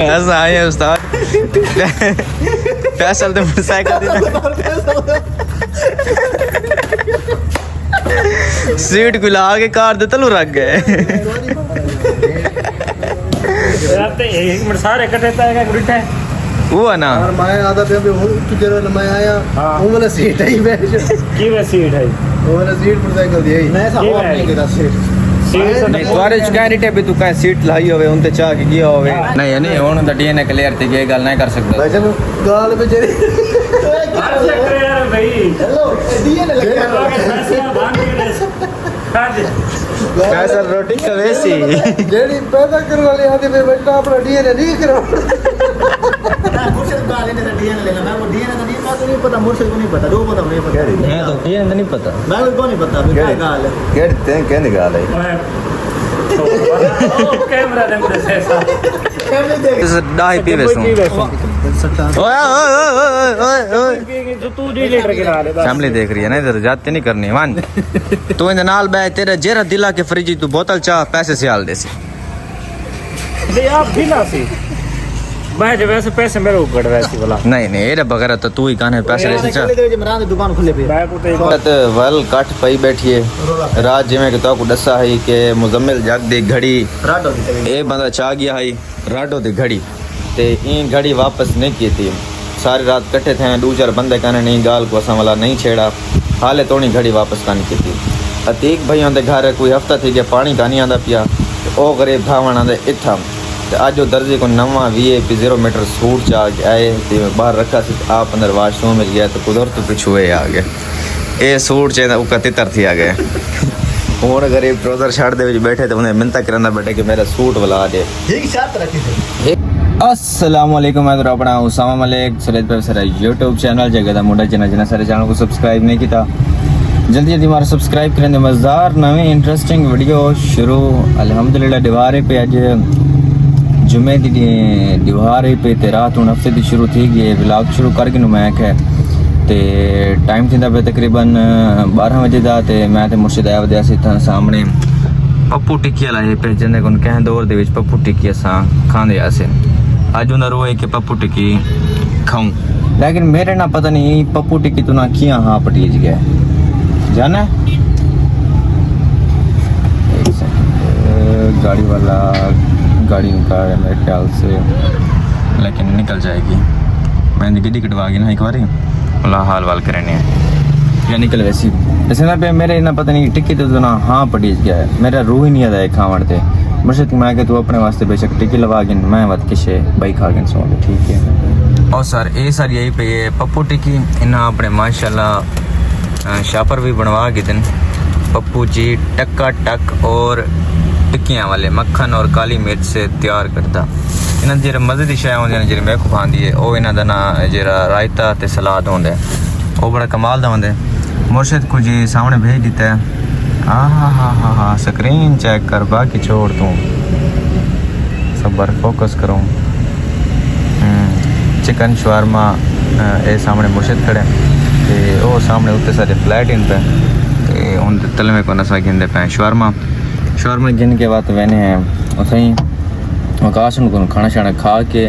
ऐसा आए उस्ताद फैसल तो मोटरसाइकिल सीट को ला के कार दे तलू रख गए एक मिनट सारे इकट्ठे था एक उल्टा है वो है ना और मैं आधा पे अभी तुझे मैं आया वो वाला सीट है ही बैठ की वे सीट है वो वाला सीट मोटरसाइकिल दी है मैं ऐसा ये और है। नहीं करता सीट नहीं तुम्हारे कैंडिडेट भी तू कहीं सीट लाई होवे उनते चाह के गया होवे नहीं नहीं हुन तो डीएनए क्लियर थी ये गल नहीं कर सकदा भाई जब गाल पे जेरी यार भाई हेलो डीएनए लगा कैसा रोटी का वैसी जेडी पैदा करने वाले आदमी पे बेटा अपना डीएनए नहीं करो मुर्शिद गाल ने डीएनए लेना मैं वो डीएनए का नहीं पता मुर्शिद को नहीं पता दो पता नहीं पता मैं तो डीएनए नहीं पता मैं को नहीं पता क्या गाल है कहने गाल है कैमरा दे मुझे ऐसा इस डाई पीवे सो ओए ओए जो तू डी लीटर गिरा ले फैमिली देख रही है ना इधर जाते नहीं करनी मान तू इन नाल बै तेरा जेरा दिला के फ्रिज तू बोतल चाह पैसे से हाल दे सी दे आप भी ना सी मैं जब वैसे पैसे मेरे ऊपर वैसी वाला नहीं नहीं एरे बगैर तो तू ही काने पैसे ले सी चाह मेरा दुकान खुले पे मैं को तो वल कट पई बैठी है रात जिमें के तो को दसा है कि मुजम्मिल जग दी घड़ी राडो की ए बंदा चाह गया है राडो दी घड़ी ते इन घड़ी वापस नहीं की थी सारी रात कट्ठे थे दो चार बंदे कहने नहीं गाल को असा वाला नहीं छेड़ा हाले तोनी घड़ी वापस कानी की थी अतीक भाई आंदे घर कोई हफ्ता थी कि पानी का नहीं आंदा पिया ओ गरीब भावण आंदे इथा ते आज जो दर्जे को नवा VIP 0 मीटर सूट चाह के आए ते बाहर रखा सी आप अंदर वाशरूम में गया तो कुदरत पिछू आ गए ए सूट चाहिए वो तितर थी आ गए और गरीब ट्राउजर शर्ट दे विच बैठे तो उन्हें मिन्नत करना बैठे कि मेरा सूट वाला दे ठीक साथ रखी थी अस्सलाम वालेकुम मैं तो अपना उसामा मलिक सुरेश भाई सर यूट्यूब चैनल जगह दा मुंडा जिन्हें सारे चैनल को सब्सक्राइब नहीं किया जल्दी जल्दी हमारा सब्सक्राइब करें मज़ेदार नवी इंटरेस्टिंग वीडियो शुरू अल्हम्दुलिल्लाह दीवारे पे अज जुमे दी दीवारे पे ते रात हूँ हफ्ते की शुरू थी गई व्लॉग शुरू कर गई मैं है ते टाइम थी पे तकरीबन 12 बजे का ते मैं ते मुर्शिद आया वधिया सी सामने पप्पू टिक्की लाए पे जिन्हें को कह दौर दे पप्पू टिक्की असा खाते आसे अज उन्हें रोए कि पप्पू टिक्की खाऊं लेकिन मेरे ना पता नहीं पप्पू टिक्की तू ना किया हाँ पटीज गया जाना गाड़ी वाला गाड़ी निकाल है मेरे ख्याल से लेकिन निकल जाएगी मैंने गिड्डी कटवा गई ना एक बार बोला हाल वाल करने या निकल वैसी वैसे ना पे मेरे ना पता नहीं टिक्की तो ना हाँ पटीज गया है मेरा रूह ही नहीं आता है खावण ते मुर्शिद मैं कि तू अपने वास्ते बेशक टिक्की लगा गिन मैं वत किशे बाई खा गिन सो ठीक है और सर ये सर यही पे ये पप्पू टिक्की इन्हें अपने माशाल्लाह शापर भी बनवा के दिन पप्पू जी टक्का टक और टिक्कियाँ वाले मक्खन और काली मिर्च से तैयार करता इन्हें जो मज़े की शायद होंगे जी मैं खुफा दी है वो इन्हों का ना जो रायता ते सलाद होंगे वो बड़ा कमाल का होंगे मुर्शिद को जी सामने भेज दिता है हाँ स्क्रीन चेक कर बाकी छोड़ तू सबर फोकस करो चिकन शवारमा ये सामने मुर्शिद खड़े ते वो सामने उत्ते सारे फ्लैट इन पे उन तलवे को नसा गिनते पे शवारमा गिन के बाद मैंने उसे ही आकाश को खाना शाना खा के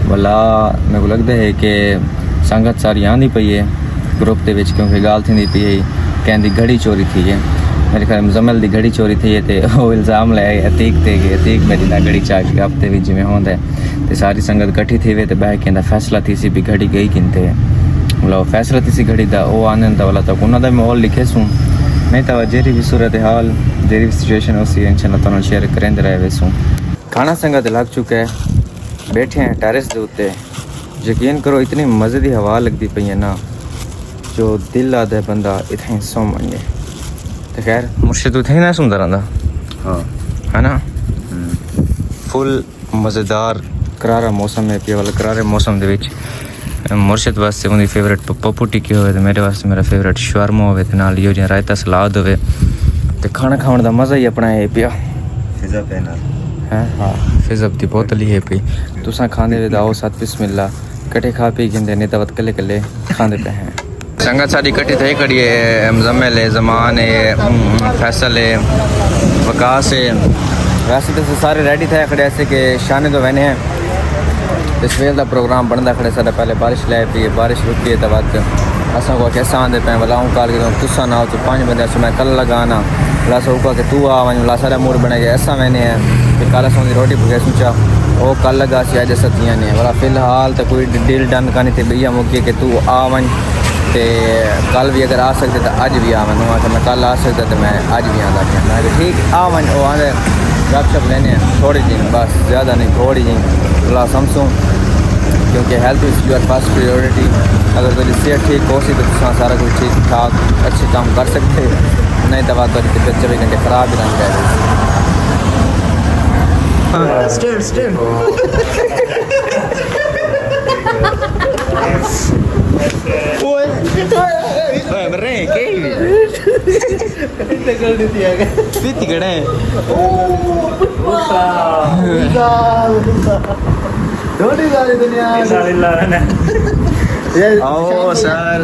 भला मेरे को लगता है कि संगत सारी आँदी पई है ग्रुप के क्योंकि गाल थी पी है कहती घड़ी चोरी थी है मेरे ख्याल मुजम्मिल की घड़ी चोरी थी है तो वो इल्ज़ाम लाए अतीक ते कि अतीक मेरी ना घड़ी चाह के हफ्ते भी जिमें होंगे तो सारी संगत इकट्ठी थी वे तो बह के फैसला थी सी भी घड़ी गई किनते मतलब फैसला थी सी घड़ी का वो आने वाला तक उन्होंने माहौल लिखे सूँ नहीं तो जेरी भी सूरत हाल जेरी भी सिचुएशन उसी इंशाल्लाह तो शेयर करेंगे रहे वैसूँ खाना संगत लग चुका है बैठे हैं टेरेस के उत्ते यकीन करो इतनी मज़े की हवा लगती पई है ना जो दिल आदा है बंदा इतना ही सौ मंगे तो खैर मुर्शिद इतना ही ना सुनता रहता हाँ है ना फुल मज़ेदार करारा मौसम है पिया वाला करारे मौसम के मुर्शिद वास्ते उनकी फेवरेट पप्पू टिक्की हो मेरे वास्ते मेरा फेवरेट शवारमा हो नाल यो जिहा रायता सलाद हो तो खाना खाने का मज़ा ही अपना है पिया फिजा पे ना है हाँ फिजअप की बोतल ही है पी तुसा खाने वे आओ साथ बिस्मिल्लाह कटे खा पी गिंदे नहीं तो कले कले खाते पे हैं संगत सारी इकट्ठी थे कड़ी है मुजम्मिल है जमान है फैसल है वकास है वैसे तो सारे रेडी थे खड़े ऐसे कि शाने तो बहने हैं इस वेल का प्रोग्राम बनता खड़े सारा पहले बारिश लै पी बारिश रुकी है तो बाद असा को कैसा आंदे पे बुलाऊँ कल के तुसा ना तो 5 बंदे से मैं कल लगाना ला सौका कि तू आ वन ला सारा मूड बने गया ऐसा मैंने है कि कल असों रोटी पके सोचा वो कल लगा सी अज सतियाँ ने बोला फिलहाल तो कोई डील डन करनी थी भैया मुकी कि तू आ वन तो कल भी अगर आ सकते तो अज भी आ वन मैं कल आ सकता तो मैं अज भी आता मैं ठीक आ वन वो आते गपशप लेने थोड़ी जी बस ज़्यादा नहीं थोड़ी जी बोला समझूँ क्योंकि health is your first priority अगर तेरी सेहत ठीक हो सी तो सारा कुछ ठीक ठाक अच्छे काम कर सकते नहीं तो बात 24 घंटे ख़राब ही रहना चाहिए स्टैंड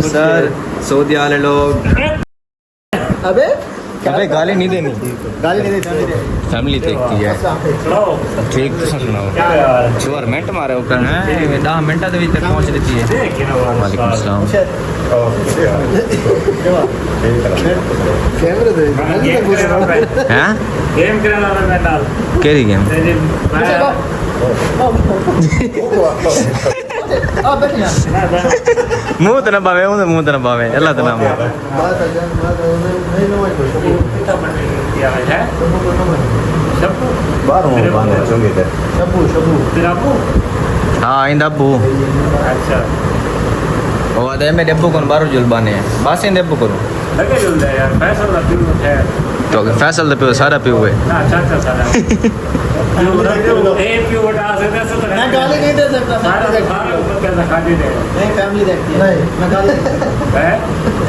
सर सऊदी वाले लोग अबे अबे गाली नहीं देनी गाली नहीं देती फैमिली देखती है ठीक तो सुनाओ चोर मिनट मारे ऊपर हैं 10 मिनट तक पहुंच देती है वालेकुम अस्सलाम कैमरे दे हैं गेम खेलना मैं डाल केरी गेम मुंह तो ना पावे मुंह तो ना पावे अल्लाह तो नाम हाँ इन अबू अच्छा वो आदे मेरे अबू कौन बारू जुलबाने हैं बस इन अबू करो लगे जुल जाए यार फैसल का पियो है तो फैसल तो पियो सारा पियो है ना अच्छा सारा ए पियो बटा से तो मैं गाली नहीं दे सकता सारा कैसा खाती दे नहीं फैमिली देखती है नहीं मैं गाली है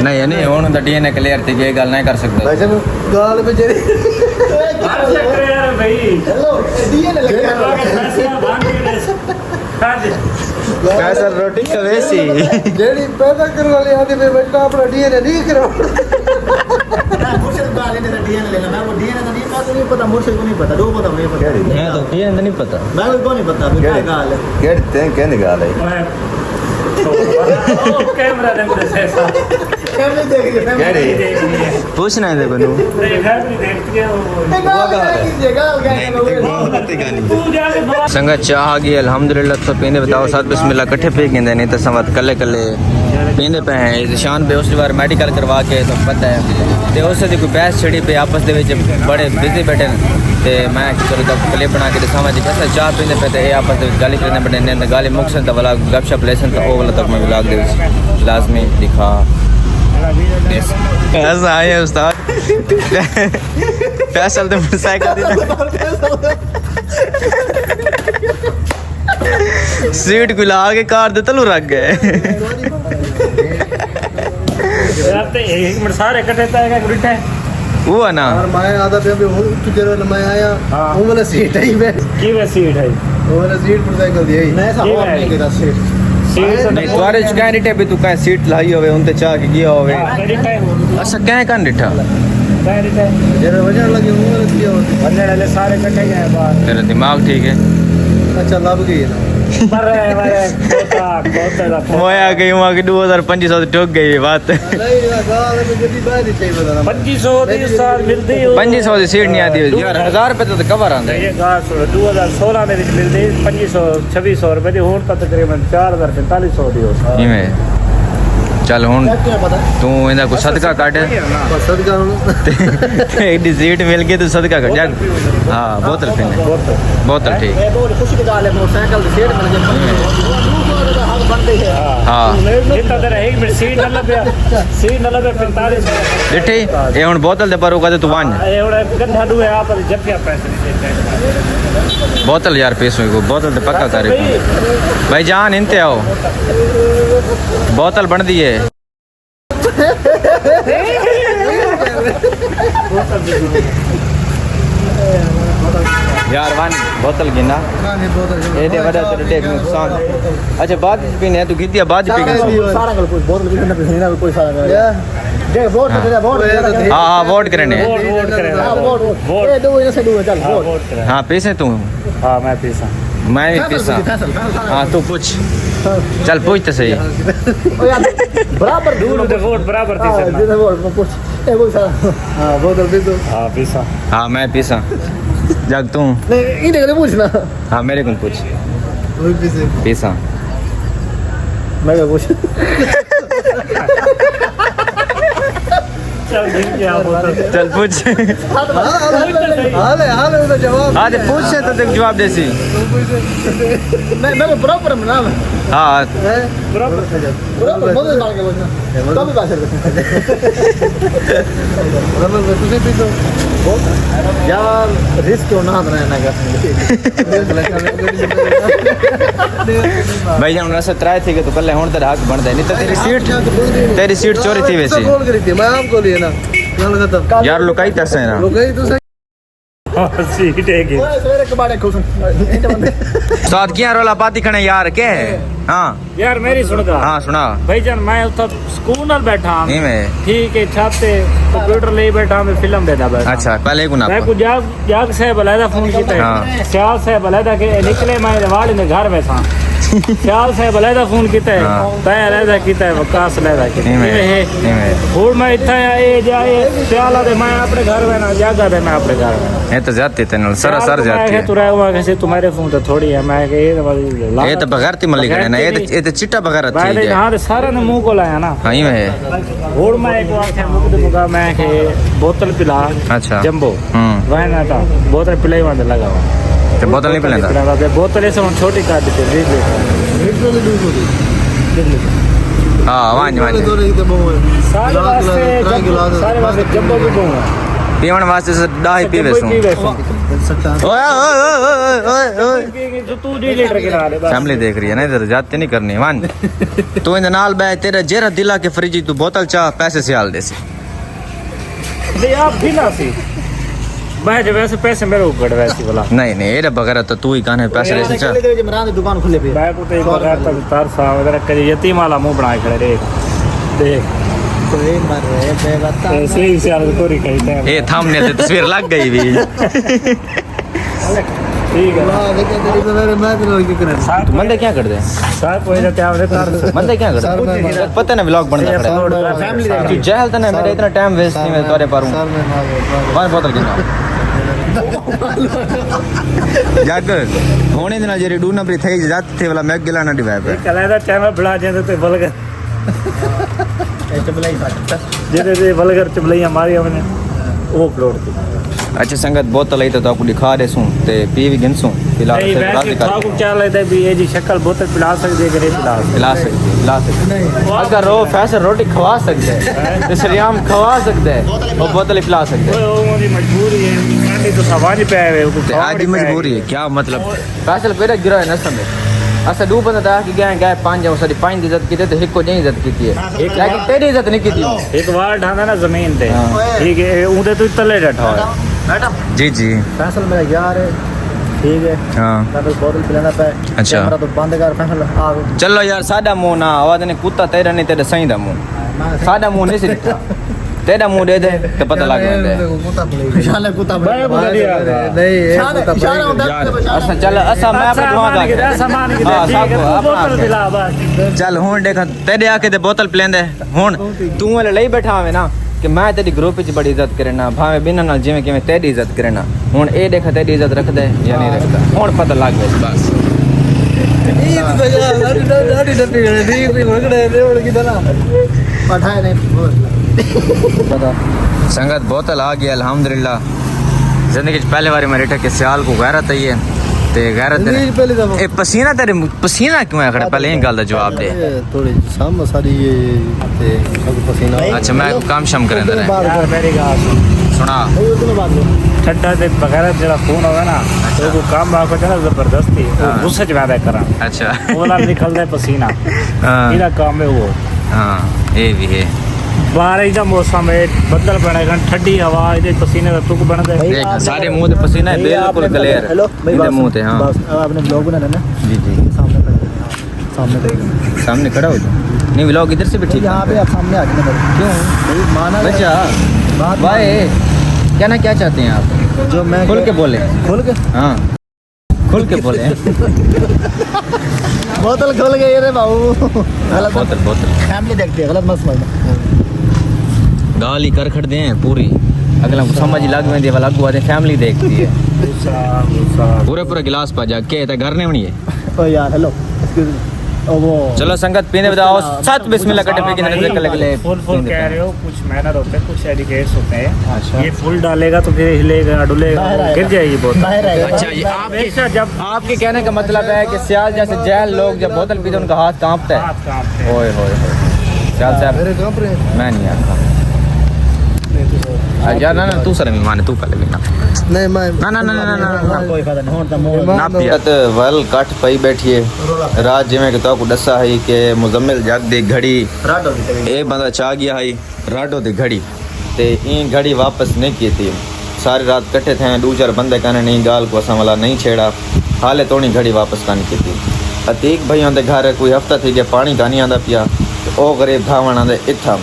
नहीं नहीं ਹੁਣ ਤਾਂ ਡੀਐਨਏ ਕਲੀਅਰ ਤੇ ਇਹ ਗੱਲ ਨਹੀਂ ਕਰ ਸਕਦਾ भाई साहब गाल पे जेरी बाहर से करे यार भाई हेलो डीएनए लग गया फैसला भाग के आज फैसल रोटी का वैसी जेडी पैदा करने वाली आदमी पे बेटा अपना डीएनए नहीं करो मुर्शिद गाली ने डीएनए लेना मैं वो डीएनए तो नहीं मैं तो नहीं पता मुर्शिद को नहीं पता दो पता मुझे पता मैं तो डीएनए नहीं पता मैं को नहीं पता फिर क्या गाल है कहने गाल है कैमरा देखते से ऐसा फैमिली देख रही है फैमिली पूछना है देखो नू फैमिली देखती है वो संगत चाह आ गई अल्हम्दुलिल्लाह सब पींदे बताओ साथ बिस्मिल्लाह कट्ठे पे गिंदे नहीं तो संगत कल्ले कल्ले पींदे पे हैं ईशान पे उस बार मेडिकल करवा के तो पता है ते उससे दी कोई बहस छड़ी पे आपस दे विच बड़े बिजी बैठे ते मैं चलो तब क्लिप बना के दिखावा जी कैसा चाह पींदे पे ते आपस दे गाली करने बड़े ने गाली मुक्सन तो वाला गपशप लेसन तो वो वाला तक मैं व्लॉग दे लाजमी दिखा ऐसा आए उस्ताद फैसल दे मोटरसाइकिल सीट को ला के कार दे तलू रख गए एक मिनट सारे इकट्ठे था एक बिठा है वो है ना और मैं आधा पे अभी तू जरा मैं आया वो वाला सीट है मैं की वे सीट है वो वाला सीट पर साइकिल दी है मैं ऐसा हो नहीं गिरा सीट सीट नहीं तुम्हारे कह रिटे भी तू कह सीट लाई होवे उनते चाह के गया होवे अच्छा कह कन रिठा जरा वजह लगी वो वाला दिया बनने वाले सारे इकट्ठे गए बाहर तेरा दिमाग ठीक है अच्छा लब गई ना पर बहुत मोया गई वहां के 2500 ठोक गई बात नहीं गाल में जल्दी बाहर ही चाहिए बता 2500 साल मिलती है 2500 की सीट नहीं आती यार 1000 रुपए तो कवर आंदा ये गास 2016 ਦੇ ਵਿੱਚ ਮਿਲਦੀ 2500 2600 ਰੁਪਏ ਦੀ ਹੁਣ ਤਾਂ ਤਕਰੀਬਨ 4000 4500 ਦੀ ਹੋ ਸਕਦੀ इवें चल हुन क्या पता तू इंदा को सदका काट बस सदका एडी सीट मिल गई तो सदका काट जा हां बोतल पीने बोतल ठीक मैं बहुत खुशी की गाल है मोटरसाइकिल की सीट मिल गई हाथ बन गई है हां जितना देर एक मिनट सीट न लगे 4500 डिठे ये हुन बोतल दे पर उका तू वन एवढा गंधा डू है आप जप्पिया पैसे नहीं देते बोतल यार पैसों को बोतल तो पक्का करे भाई जान इनते आओ बोतल बन दी है यार वन बोतल गिना ये दे वडा तेरे टेक नुकसान अच्छा बाद पीने तू कितिया बाद पी के सारा कल कोई बोतल भी ना पीने ना कोई सारा जे वोट करे वोट हां हां वोट करने वोट करे वोट ए दो से दो चल वोट हां पैसे तू हां मैं पैसा मैं भी पीसा हाँ तू पूछ चल पूछ तो सही ओ यार बराबर दूर दे वोट बराबर थी हां सर दे बोल पूछ ए बोल सारा हां बोतल पी दो हां पीसा हाँ मैं पीसा जग तू नहीं इन्हें कदे पूछना हाँ मेरे को पूछ वही पी से पीसा मैं क्या पूछ चल दिन क्या बोतल चल पूछ हाल है जवाब हाँ तो पूछ से तो देख जवाब देसी मैं बराबर में नाम हाँ बराबर बराबर बोल मार के बोलना तो भी बात रमन तुझे पी दो यार रिस्क क्यों ना बनाना का भाई जान रस ट्राई थी कि तो पहले होने तेरा हक बन दे नहीं तो तेरी सीट चोरी थी वैसी कॉल करी थी मैं आपको लिए ना यहाँ खत्म यार लुकाई तरसे ना लोग गई तो सही सीट है कि सवेरे कबाड़े खुश साथ किया रोला पाती खने यार के हाँ यार मेरी सुन गा हाँ सुना भाईजान मैं उत्तर स्कूल नाल बैठा हां नहीं मैं ठीक है छाते कंप्यूटर ले बैठा मैं फिल्म देखदा बैठा अच्छा पहले को ना मैं को जाग से बलादा फोन कीता है हाँ। सियाल से बलादा के निकले मैं वाले ने घर में सा सियाल से बलादा फोन कीता है हाँ। तय अलहदा कीता है वकास अलहदा कीता नहीं मैं है नहीं मैं और मैं इतना ये जाए सियाल दे मैं अपने घर में ना जागा दे मैं अपने घर में ये तो जाती तेन सर जाती है तू रहा हुआ कैसे तुम्हारे फोन तो थोड़ी है मैं ये ये तो बगैरती मल्लिक है ना ये तो चिट्टा बगैर भाई ठीक है हां सारा ने मुंह को लाया ना हाँ ही में और मैं एक बार क्या मुझे मुका मैं के बोतल पिला अच्छा जंबो वह ना था बोतल पिलाई वहां लगा हुआ तो बोतल नहीं पिलाता बोतल ऐसे हम छोटी काट देते लिटरली डूब गई हाँ वांज वांज तो रही तो बहुत सारे वास्ते जंबो भी कहूंगा पीवन वास्ते से दाही पीवे सू ओए ओए ओए ओए जो तू 2 लीटर के ना फैमिली देख रही है ना इधर जाते नहीं करनी वन तू इन नाल बे तेरा जेरा दिला के फ्रिज तू बोतल चा पैसे से हाल देसी नहीं आप भी ना सी मैं जो वैसे पैसे मेरे ऊपर वैसी बोला नहीं नहीं ये बगैर तो तू ही काने पैसे दे चा इमरान की दुकान खुले पे मैं को तो एक बार तक तार सा वगैरह करे यतीम वाला मुंह बना के खड़े देख कोई मर रहे बेवता ऐसे ही से को रिकॉर्ड है ये थंबनेल से तस्वीर लग गई भी ठीक है वाह देखो तेरी तो मेरे मैं तो नहीं कर रहा साथ बंदे क्या कर दे साथ कोई ना क्या तार बंदे क्या कर दे पता ना व्लॉग बनता खड़ा फैमिली तू जहल तो नहीं मेरा इतना टाइम वेस्ट नहीं मैं तोरे पर हूं सर में ना पांच बोतल कितना जाकर होने दिन जेरी डू नंबर थे जाते थे वाला मैग गिलाना डिवाइस पे कलादा चैनल बढ़ा देते तो बलगर चबलाई साथ जे बलगर चबलाई हमारी हमने वो अपलोड की अच्छा संगत बोतल आई तो आपको दिखा दे सूं ते पी भी गिनसूं फिलहाल नहीं वैसे आपको क्या लगता है भी ये जी शक्ल बोतल पिला सकती है कि नहीं पिला पिला सकते अगर रो फैसल रोटी खवा सकते हैं तो सरियाम खवा सकते हैं वो बोतल ही पिला सकते हैं वो मेरी मजबूरी है मैं तो सवाल पे आए हुए आज मजबूरी है क्या मतलब फैसल पेरा गिरा है न समय असा दो बंदा था कि गए पांच जाओ सारी पांच इज्जत की तो एक को नहीं इज्जत की है लेकिन तेरी इज्जत नहीं की एक बार ढांदा ना जमीन पे ठीक है उधर तो तले बैठा है जी जी फैसल मेरा यार है ठीक है हाँ मैं तो बोतल पिलाना पे अच्छा। मेरा तो बंद कर फैसल आ चलो यार सादा मुंह ना आवाज ने कुत्ता तेरा नहीं तेरा सही दा मुंह सादा मुंह नहीं सिखा तेरा मुंह दे दे तो पता लग जाता है शाले कुत्ता मैं बोल दिया नहीं इशारा होता है अच्छा चल ऐसा मैं अपने दिमाग आ गया सामान की हाँ, ठीक है सबको तू अपना बोतल पिला बस चल हुन देखा तेरे आके ते बोतल पिलेंदे हुन तू वाले लई बैठा हवे ना कि मैं तेरी ग्रुप विच बड़ी इज्जत करना भावे बिना नाल जिवें किवें तेरी इज्जत करना हुन ए देखा तेरी इज्जत रख दे या नहीं रखदा हुन पता लग गया बस ये तो यार लाडी डपी गए दी कोई मगड़े दे और की दला पढ़ाए नहीं बता संगत बोतल आ गई अल्हम्दुलिल्लाह जिंदगी च पहले बार मेरे टके सियाल को गैरत आई है ते गैरत नहीं पहले दफा ए पसीना तेरे पसीना क्यों है खड़ा पहले ये गल दा जवाब दे थोड़ी शाम सारी ये ते सब पसीना अच्छा मैं काम शाम करें दे यार मेरी बात सुना ठंडा से बगैर जरा फोन होगा ना तो वो काम बाको ना जबरदस्ती गुस्से च ज्यादा करा अच्छा ओला निकलदा है पसीना हाँ इदा काम है वो हाँ ये भी है बारिश का मौसम है बदल बनेगा ठंडी हवा इधर पसीने का तुक बन गए देख सारे मुंह ते पसीना है बिल्कुल क्लियर हेलो इधर मुंह ते हाँ बस आपने ब्लॉग बनाना ना जी जी सामने सामने सामने खड़ा हो जाओ नहीं व्लॉग इधर से भी ठीक यहाँ पे है आप सामने आ जाना क्यों भाई माना बच्चा भाई क्या ना क्या चाहते हैं आप जो मैं खुल के बोले खोल के हाँ खुल के बोले बोतल खोल गई रे बाबू गलत बोतल बोतल फैमिली देखती है गलत मत समझना गाली कर खड़ दे पूरी अगला को समझ लग में दे वाला अगुआ दे फैमिली देखती है पूरे पूरे गिलास पा जा के घर नहीं बनी है ओ यार हेलो एक्सक्यूज मी ओ वो चलो संगत पीने बताओ सत बिस्मिल्लाह कटे पे कितने से कले फुल कह रहे हो, कुछ मैनर होते हैं, कुछ एडिकेट्स होते हैं। अच्छा। ये फुल डालेगा तो फिर हिलेगा डुलेगा, बाहर आएगा। गिर जाएगी बोतल। बाहर आएगा। अच्छा ये हमेशा जब आपके कहने का मतलब है कि सियाल जैसे जैल लोग जब बोतल पीते उनका हाथ कांपता है हाथ कांपते हैं। ओए होए होए सियाल साहब मेरे कहां पर है मैं नहीं आता यार ना तू सर माने तू पहले लेना नहीं मैं ना ना ना ना ना कोई फायदा नहीं होता मोड़ ना पिया वल काट पई बैठी है रात जिमें कि तो को दसा है कि मुजम्मिल जग दी घड़ी राडो की ए बंदा चा गया है राडो दी घड़ी ते ई घड़ी वापस नहीं की थी सारी रात कट्ठे थे दो चार बंदे कहने नहीं गाल को असा वाला नहीं छेड़ा हाले तोनी घड़ी वापस कान की थी अतीक भाई दे घर कोई हफ्ता थी गया पानी का नहीं आंदा पिया ओ गरीब भावण आंदे इथा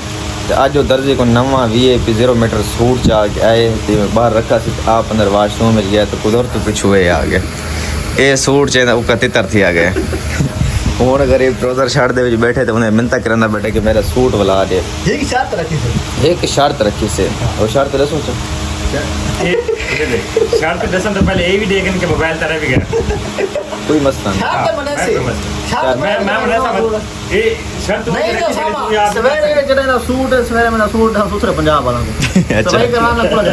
आज जो दर्जे को नवा VIP 0 मीटर सूट चा के आए ते बाहर रखा सी आप अंदर वाशरूम में गया तो कुदरत तो पिछू आ गए ए सूट चे वो तितर थी आ गए और गरीब ट्राउजर शर्ट दे विच बैठे तो उन्हें मिन्नत करना बैठे कि मेरा सूट वाला दे एक शर्त रखी थी एक शर्त रखी से और शर्त ले सोचो शर्त दसन तो पहले ये भी देखन के मोबाइल तरह भी गया। कोई मसला नहीं शर्त बने से शर्त मैं बना समझ ये शर्त नहीं नहीं तो तू याद सवेरे जड़े ना सूट है सवेरे मेरा सूट है दूसरे पंजाब वाला को अच्छा। सवेरे करवाना पड़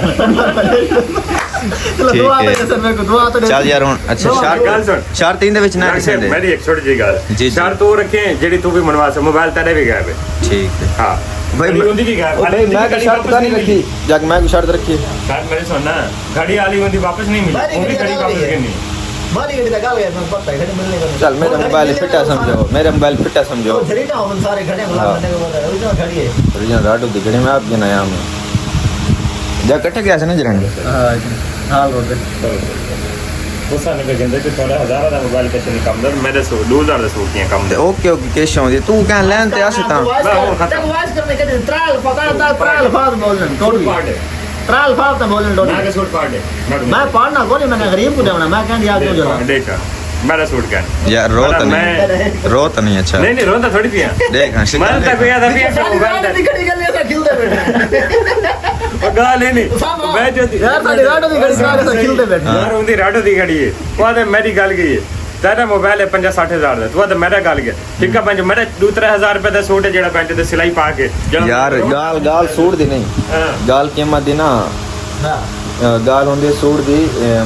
चलो ठीक दुआ है। दे सर मेरे को दुआ तो दे चल यार हुन अच्छा गल शर्त सुन। शर्त इंदे विच ना किसे दे मेरी एक छोटी जी गल जी, जी। शर्त तो रखे जेडी तू भी मनवा से मोबाइल तरह भी गया है। ठीक है हां भाई घड़ी उंदी भी गया ओ भाई मैं तो शर्त का नहीं रखी जग मैं को शर्त रखी शर्त मेरे सुन ना घड़ी वाली उंदी वापस नहीं मिली मेरी उंदी घड़ी घड़ी वापस वाली है। करनी मारी गड़ी लगा गया मैं पता है घड़ी मिलने का चल मेरा मोबाइल फिटा समझो मेरा मोबाइल फिटा समझो घड़ी ना हो सारे घड़े गुलाब करने को बोल रहे हो इतना घड़ी है ओरिजिनल राडो दी घड़ी में आप के नया में जा कट गया से ना जरन हां हाल रोड पे गुस्सा नहीं करते कि थोड़ा हजार का मोबाइल कैसे नहीं कम दर मेरे सो 2000 का सूट नहीं कम दर ओके ओके केश होंदी तू क्या लेन ते आसता वाइस करने के ट्रायल पता था ट्रायल फाद बोलने सूट टोटली पार्ट है ट्रायल फाद तो बोलने ना टोटली के सूट पार्ट है मैं पढ़ना कोनी मैंने गरीब को देना मैं कह दिया क्यों जरा देखा मेरा सूट क्या यार रो तो नहीं अच्छा नहीं रोता थोड़ी पिया देख हां मैं तक याद अभी ऐसा मोबाइल घड़ी गली ऐसा खिलते बैठे और गाल है नहीं मैं जो यार साडी राडो दी घड़ी ऐसा खिलते बैठे यार उंदी राडो दी घड़ी है वो तो मेरी गल गई है तेरा मोबाइल है 50-60 हजार दा तू तो मेरा गल गया ठीक है पंज मेरा 2-3 रुपए दा सूट है जेड़ा पंज ते सिलाई पा के यार गाल सूट दी नहीं हां गाल कीमत दी ना हां गाल होंदी सूट दी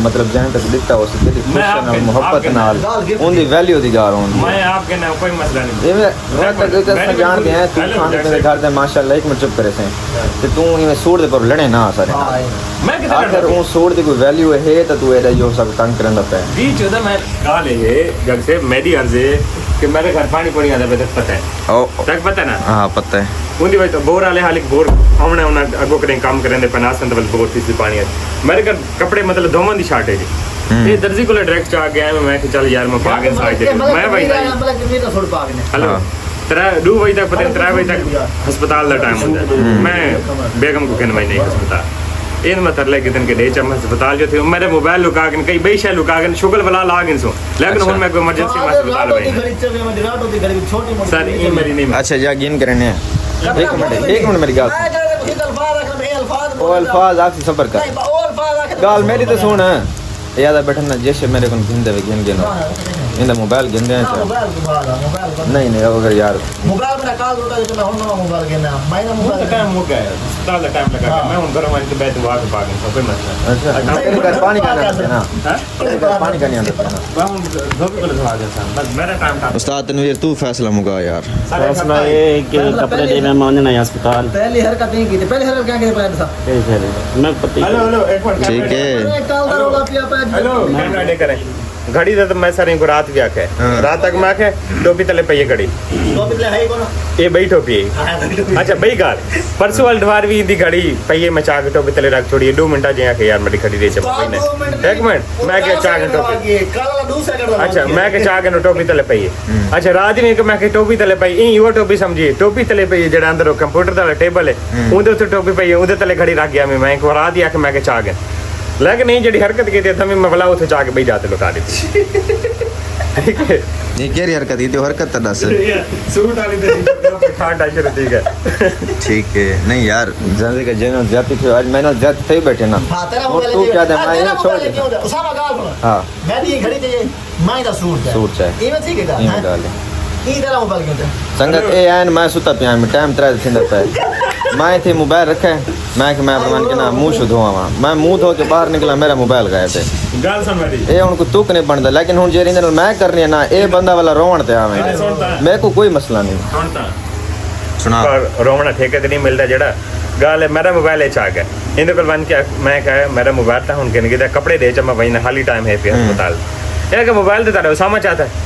मतलब जहां तक दिखता हो सके खुश आपके- नाल मोहब्बत आपके नाल गाल गिफ्ट उनदी वैल्यू दी गाल होंदी मैं आपके ना कोई मसला नहीं ये मैं तक जान दे तू खान मेरे घर दे माशाल्लाह एक मिनट चुप करे से ते तू इवें सूट दे पर लड़े ना सारे मैं किसे आखिर वो सूट दी कोई वैल्यू है तो तू एदा यो सब तंग करन लग पे जी चौदह मैं गाल है ये जग से मेरी अर्ज है कि मेरे घर पानी पड़ी आता है पता है ओ तक पता है ना हां पता है उनकी वजह तो बोर वाले हाल बोर आने उन्हें अगो करें काम करें दे पनासन तबल बोर थी पानी है मेरे घर कपड़े मतलब दोवां दी शॉर्टेज ये दर्जी को डायरेक्ट आ गया मैं कि चल यार मैं पागल साइड मैं भाई मतलब कि तो छोड़ पागने हेलो हाँ। 2 बजे तक पता 3 बजे तक अस्पताल का टाइम होता है मैं बेगम को कहना भाई नहीं अस्पताल इन मत तरले कितन के डे चम अस्पताल जो थे मेरे मोबाइल लुका के कई बई शे लुका के शुगल वाला लाग इन सो लेकिन हुन मैं कोई इमरजेंसी में अस्पताल भाई छोटी मोटी सर ये मेरी नहीं अच्छा जा गिन करने एक मिनट मेरी गाल ओ अल्फाज आपसे सबर कर गाल मेरी तो सुन याद बैठना जैसे मेरे को गिनदे वे गिन गिनो इंदा मोबाइल गिनदे हैं नहीं नहीं अगर यार मोबाइल में काल रोटा जितना होना मोबाइल के ना मैंने तो मोबाइल टाइम हो गया अस्पताल का टाइम लगा मैं हुन घर में के बैठ हुआ के पागल सब मसला अच्छा तेरे घर पानी का नहीं आना हां तेरे घर पानी का नहीं आना मैं हुन धोबी को लगा देता बस मेरा टाइम था उस्ताद तनवीर तू फैसला मुका यार फैसला ये है कि कपड़े दे मैं मानने नहीं अस्पताल पहली हरकत नहीं की थी पहली हरकत क्या की प्लान था मैं पति हेलो हेलो एक मिनट ठीक है काल का रोला पिया पे हेलो कैमरा डे करें घड़ी तो मैं सारी को रात भी आखे हाँ। रात तक मैं आखे टोपी तले पे ये घड़ी तो पिछले है कौन ये बई टोपी है अच्छा बई गाल परसों वाल दवार भी दी घड़ी पहिए में चाक टोपी तले रख छोड़ी 2 मिनट जे आके यार मेरी घड़ी दे चप ने एक मिनट मैं के चाक टोपी काला दूसरा कर अच्छा मैं के चाक टोपी तले पहिए अच्छा रात नहीं कि मैं के टोपी तले पई ई वो टोपी समझी टोपी तले पई जेड़ा अंदर कंप्यूटर दा टेबल है उंदे उत्ते टोपी पई उंदे तले घड़ी रख गया मैं को रात ही आके मैं के चाक लेकिन नहीं जी हरकत की थी तभी मैं भला उसे जाके भाई जाते लुका दी ठीक है ये केरी हरकत की थी हरकत तो दस सूट वाली तो खाट आई शुरू ठीक है ठीक है नहीं यार जल्दी का जेनो जाती थी आज मैंने जाते थे बैठे ना हाँ तेरा वो मोबाइल तू क्या दे मैं तेरा छोड़ मोबाइल दे क्यों दे उसामा गाल सुनो हाँ मैं भी ये घड़ी चाहिए मैं दा सूट चाहिए सूट चाहिए। ये में ठीक है ये में डाले ये तेरा मोबाइल क्यों दे संगत ए आन मैं सुता पिया में टाइम तरह थी पे मैं थे मोबाइल रखे मैं कि मैं प्रमाण के ना मुंह शुद्ध हुआ मैं मुंह धो के बाहर निकला मेरा मोबाइल गायब है गाल सुन मेरी ए उनको तुक नहीं बनता लेकिन हुन जेरी ने मैं करनी है ना ए बंदा वाला रोवण ते आवे मेरे को कोई मसला नहीं सुनता सुना पर रोवना ठेके ते नहीं मिलता जेड़ा गाल है मेरा मोबाइल है आ गया इनके कोल बन के मैं कहा मेरा मोबाइल था हुन के कपड़े दे च मैं वही हाली टाइम है पे अस्पताल ये के मोबाइल दे तारे उसामा चाहता है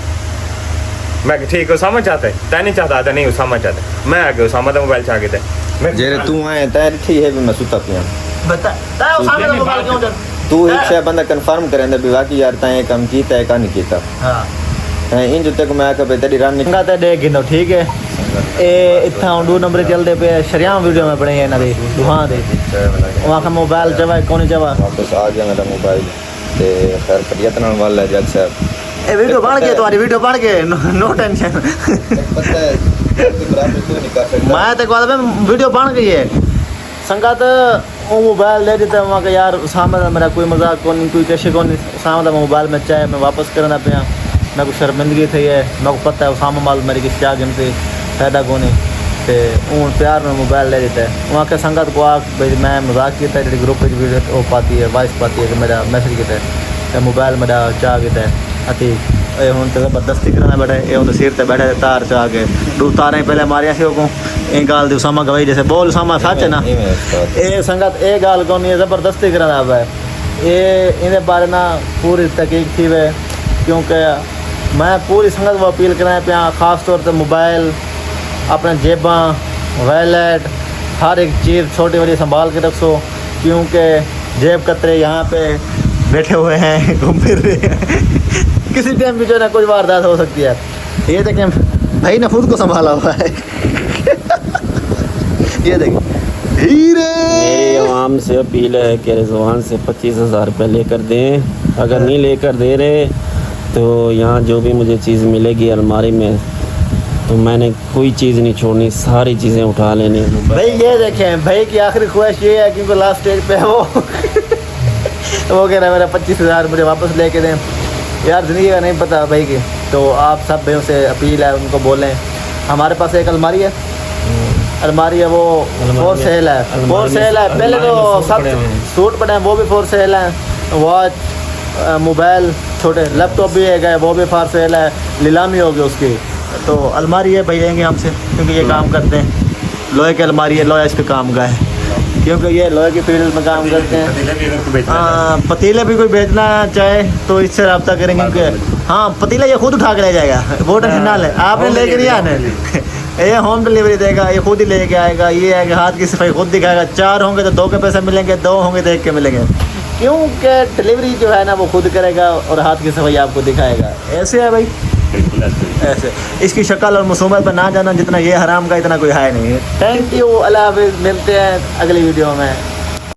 मैं ठीक है उसामा चाहता है तै नहीं चाहता था नहीं उसामा चाहता है मैं आगे उसामा का मोबाइल चाह गया मैं जेरे तू आए तैयार थी है भी मैं सुता पिया बता तेरा उसामा का मोबाइल क्यों दे तू एक से बंदा कंफर्म करेंदा भी वाकई यार तैं काम कीता है का नहीं कीता हां इन जो तक मैं आके पे तेरी रानी संगा ते देख गिनो ठीक है ए इथा दो नंबर चलदे पे शरियाम वीडियो में पड़े ना दे दुहां दे वहां का मोबाइल जवा कौन जवा वापस आ गया मेरा मोबाइल ते खैर करियत नाल वाला जज साहब ए वीडियो बन के तुम्हारी वीडियो बन के नो टेंशन पता है बराबर क्यों नहीं कर सकता मैं तो कहता मैं वीडियो बन गई है संगत वो मोबाइल ले देते वहाँ का यार सामने मेरा कोई मजाक कौन कोई कैसे कौन सामने मोबाइल में चाहे मैं वापस करना पे मैं को शर्मिंदगी थी है मैं को पता है उसामा माल मेरी किस क्या गिन से फायदा कौन है तो उन प्यार में मोबाइल ले देता है वहाँ के संगत को आग भाई मैं मजाक किया है ग्रुप में वीडियो वो पाती है वॉइस पाती है कि मेरा मैसेज किया है मोबाइल मेरा चाह किया है अति हूँ तो जबरदस्ती करना बैठे ये हूँ तो सिर ते बैठे तार चाह के दो तारें पहले मारिया से को एक गाल दी उसामा गवाई जैसे बोल उसामा सच है ना ये संगत ये गाल कौन है जबरदस्ती करना है ये इन्हें बारे ना पूरी तहकीक थी वे क्योंकि मैं पूरी संगत को अपील करना पे खास तौर पर मोबाइल अपने जेबा वैलेट हर एक चीज़ छोटी बड़ी संभाल के रखो क्योंकि जेब कतरे यहाँ पे बैठे हुए हैं घूम फिर रहे हैं किसी टाइम भी जो है ना कोई वारदात हो सकती है ये देखें भाई ने खुद को संभाला हुआ है ये देखें धीरे मेरी आवाम से अपील है कि रिजवान से 25,000 रुपये लेकर दें अगर नहीं लेकर दे रहे तो यहाँ जो भी मुझे चीज़ मिलेगी अलमारी में तो मैंने कोई चीज़ नहीं छोड़नी सारी चीज़ें उठा लेनी भाई ये देखें भाई की आखिरी ख्वाहिश ये है क्योंकि लास्ट स्टेज पे है वो वो कह रहा है मेरा 25,000 मुझे वापस लेके दें यार ज़िंदगी का नहीं पता भाई की तो आप सब भाइयों से अपील है उनको बोलें हमारे पास एक अलमारी है अलमारी है वो फॉर सेल है पहले तो सब सूट पड़े हैं वो भी फॉर सेल है वॉच मोबाइल छोटे लैपटॉप भी है वो भी फॉर सेल है नीलामी होगी उसकी तो अलमारी है भाई लेंगे हमसे क्योंकि ये काम करते हैं लोहे की अलमारी है लोहा इसके काम का है क्योंकि ये लोहे की फील्ड में काम करते हैं हाँ पतीले भी कोई बेचना चाहे तो इससे रब्ता करेंगे क्योंकि हाँ पतीला ये खुद उठा के ले जाएगा वो टेंशन ना ले आपने लेके नहीं आने ये होम डिलीवरी देगा ये खुद ही लेके आएगा ये है कि हाथ की सफाई खुद दिखाएगा 4 होंगे तो 2 के पैसे मिलेंगे 2 होंगे तो 1 के मिलेंगे क्योंकि डिलीवरी जो है ना वो खुद करेगा और हाथ की सफाई आपको दिखाएगा ऐसे है भाई ऐसे इसकी शक्ल और मसूमत पर ना जाना जितना ये हराम का इतना कोई है नहीं। थैंक यू अल्लाह हाफिज़ मिलते हैं अगली वीडियो में।